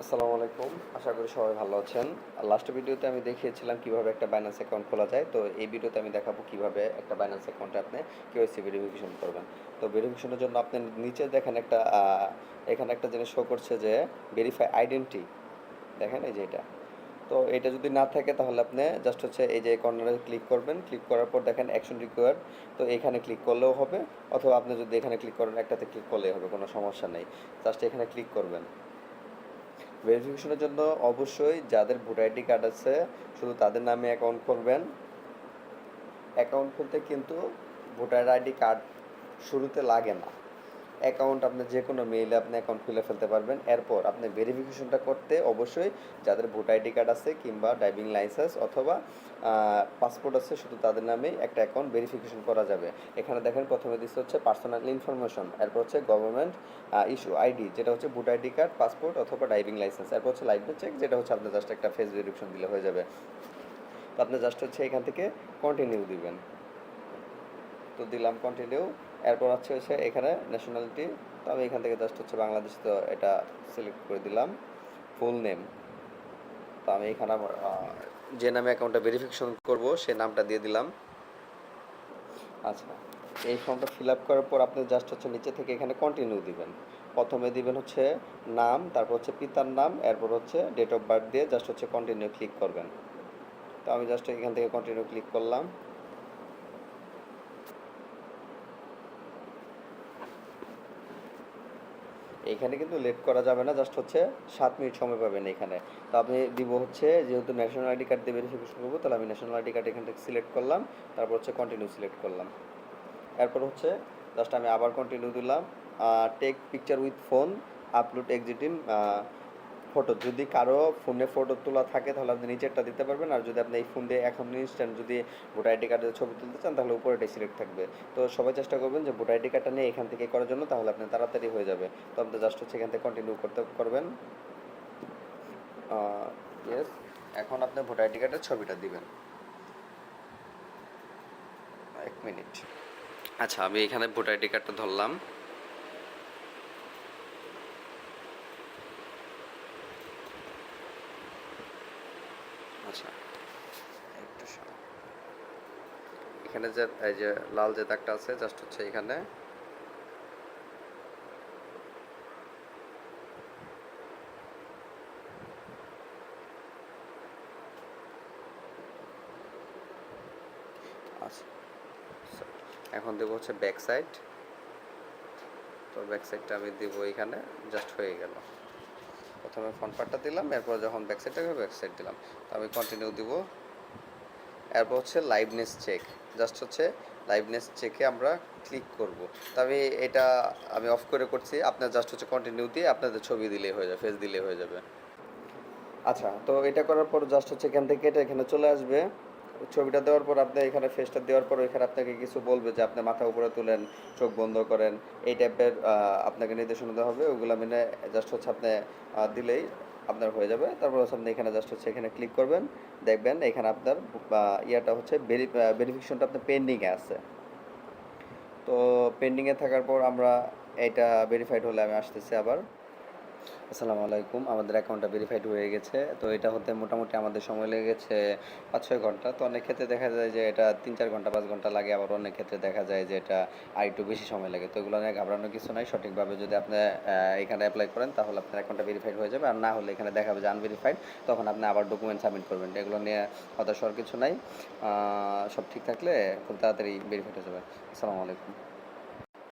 আসসালামু আলাইকুম। আশা করি সবাই ভালো আছেন। লাস্ট ভিডিওতে আমি দেখিয়েছিলাম কিভাবে একটা বাইন্যান্স অ্যাকাউন্ট খোলা যায়। তো এই ভিডিওতে আমি দেখাবো কিভাবে একটা বাইন্যান্স অ্যাকাউন্টে আপনি কেওয়াইসি ভেরিফিকেশন করবেন। তো ভেরিফিকেশনের জন্য আপনি নিচে দেখেন একটা এখানে একটা জিনিস শো করছে যে ভেরিফাই আইডেন্টি। দেখেন এই যে এটা। তো এটা যদি না থাকে তাহলে আপনি জাস্ট হচ্ছে এই যে কর্নারে ক্লিক করবেন। ক্লিক করার পর দেখেন অ্যাকশন রিকোয়ার্ড। তো এখানে ক্লিক করলেও হবে অথবা আপনি যদি এখানে ক্লিক করেন একটাতে ক্লিক করলেই হবে, কোনো সমস্যা নেই। জাস্ট এখানে ক্লিক করবেন। ভেরিফিকেশনের জন্য অবশ্যই যাদের ভোটার আইডি কার্ড আছে শুধু তাদের নামে অ্যাকাউন্ট করবেন। অ্যাকাউন্ট খুলতে কিন্তু ভোটার আইডি কার্ড শুরুতে লাগে না। অ্যাকাউন্ট আপনার যে কোনো মেইলে আপনি অ্যাকাউন্ট খুলে ফেলতে পারবেন। এরপর আপনি ভেরিফিকেশনটা করতে অবশ্যই যাদের ভোটার আইডি কার্ড আছে কিংবা ড্রাইভিং লাইসেন্স অথবা পাসপোর্ট আছে শুধু তাদের নামেই একটা অ্যাকাউন্ট ভেরিফিকেশন করা যাবে। এখানে দেখেন প্রথমে দিচ্ছে হচ্ছে পার্সোনাল ইনফরমেশন, এরপর হচ্ছে গভর্নমেন্ট ইস্যু আইডি যেটা হচ্ছে ভোটার আইডি কার্ড, পাসপোর্ট অথবা ড্রাইভিং লাইসেন্স, এরপর হচ্ছে লাইভ চেক যেটা হচ্ছে আপনার জাস্ট একটা ফেস ভেরিফিকেশন দিলে হয়ে যাবে। তো আপনি জাস্ট হচ্ছে এখান থেকে কন্টিনিউ দিবেন। তো দিলাম কন্টিনিউ। এরপর হচ্ছে এখানে ন্যাশনালিটি। তো আমি এখান থেকে জাস্ট হচ্ছে বাংলাদেশ, তো এটা সিলেক্ট করে দিলাম। ফুল নেম, তো আমি এখানে আমার যে নামে অ্যাকাউন্টটা ভেরিফিকেশন করব সে নামটা দিয়ে দিলাম। আচ্ছা, এই ফর্মটা ফিল আপ করার পর আপনি জাস্ট হচ্ছে নিচে থেকে এখানে কন্টিনিউ দিবেন। প্রথমে দিবেন হচ্ছে নাম, তারপর হচ্ছে পিতার নাম, এরপর হচ্ছে ডেট অফ বার্থ দিয়ে জাস্ট হচ্ছে কন্টিনিউ ক্লিক করবেন। তো আমি জাস্ট এখান থেকে কন্টিনিউ ক্লিক করলাম। এইখানে কিন্তু লেট করা যাবে না, জাস্ট হচ্ছে 7 মিনিট সময় পাবেন এখানে। তো আপনি দিব হচ্ছে যেহেতু ন্যাশনাল আইডি কার্ড দিয়ে ভেরিফিকেশন করবো, তাহলে আমি ন্যাশনাল আইডি কার্ড এখান থেকে সিলেক্ট করলাম। তারপর হচ্ছে কন্টিনিউ সিলেক্ট করলাম। এরপর হচ্ছে জাস্ট আমি আবার কন্টিনিউ দিলাম। Take picture with phone, upload exciting photo. যদি কারো ফোনে ফটো তোলা থাকে তাহলে আপনি নিচেরটা দিতে পারবেন, আর যদি আপনি এই ফোন দিয়ে এখন ইনস্ট্যান্ট যদি ভোটার আইডি কার্ডের ছবি তুলতে চান তাহলে উপরেটাই সিলেক্ট থাকবে। তো সবাই চেষ্টা করবেন যে ভোটার আইডি কার্ডটা নিয়ে এখান থেকে করার জন্য, তাহলে আপনি তাড়াতাড়ি হয়ে যাবে। তো আপনি জাস্ট হচ্ছে এখান থেকে কন্টিনিউ করবেন। ইয়েস। এখন আপনি ভোটার আইডি কার্ডের ছবিটা দিবেন। 1 মিনিট। আচ্ছা, আমি এখানে ভোটার আইডি কার্ডটা ধরলাম। আচ্ছা, একটু এখানে যে এই যে লাল যে দাগটা আছে জাস্ট হচ্ছে এখানে আচ্ছা। এখন দেবো হচ্ছে ব্যাক সাইড। তো ব্যাক সাইডটা আমি দেবো এখানে, জাস্ট হয়ে গেল। প্রথমে ফ্রন্ট পার্টটা দিলাম, এরপর যখন ব্যাক সাইডটা হবে ব্যাক সাইড দিলাম। তো আমি কন্টিনিউ দিব। এরপর হচ্ছে লাইভনেস চেক, জাস্ট হচ্ছে লাইভনেস চেকে আমরা ক্লিক করব। তো আমি এটা আমি অফ করে করছি, আপনার জাস্ট হচ্ছে কন্টিনিউ দিয়ে আপনাদের ছবি দিলেই হয়ে যাবে, ফেস দিলেই হয়ে যাবে। আচ্ছা, তো এটা করার পর জাস্ট হচ্ছে এখান থেকে এটা এখানে চলে আসবে। ছবিটা দেওয়ার পর আপনি এখানে ফেসটা দেওয়ার পর এখানে আপনাকে কিছু বলবে যে আপনি মাথা উপরে তুলেন, চোখ বন্ধ করেন, এই টাইপের আপনাকে নির্দেশনা দেওয়া হবে। ওগুলো মেনে জাস্ট হচ্ছে আপনি দিলেই আপনার হয়ে যাবে। তারপর হচ্ছে আপনি এখানে জাস্ট হচ্ছে এখানে ক্লিক করবেন। দেখবেন এখানে আপনার ইয়াটা হচ্ছে ভেরিফিকেশনটা আপনার পেন্ডিংয়ে আছে। তো পেন্ডিংয়ে থাকার পর আমরা এটা ভেরিফাইড হলে আমি আসতেছি আবার। আসসালামু আলাইকুম। আমাদের অ্যাকাউন্টটা ভেরিফাইড হয়ে গেছে। তো এটা হতে মোটামুটি আমাদের সময় লেগেছে 5-6 ঘন্টা। তো অনেক ক্ষেত্রে দেখা যায় যে এটা 3-4 ঘন্টা 5 ঘন্টা লাগে, আবার অনেক ক্ষেত্রে দেখা যায় যে এটা আরেকটু বেশি সময় লাগে। তো এগুলো নিয়ে ঘাবড়ানোর কিছু নাই। সঠিকভাবে যদি আপনি এখানে অ্যাপ্লাই করেন তাহলে আপনার অ্যাকাউন্টটা ভেরিফাইড হয়ে যাবে। আর না হলে এখানে দেখাবে যে আনভেরিফাইড, তখন আপনি আবার ডকুমেন্ট সাবমিট করবেন। এগুলো নিয়ে হতাশ হওয়ার কিছু নাই। সব ঠিক থাকলে খুব তাড়াতাড়ি ভেরিফাইড হয়ে যাবে। আসসালামু আলাইকুম।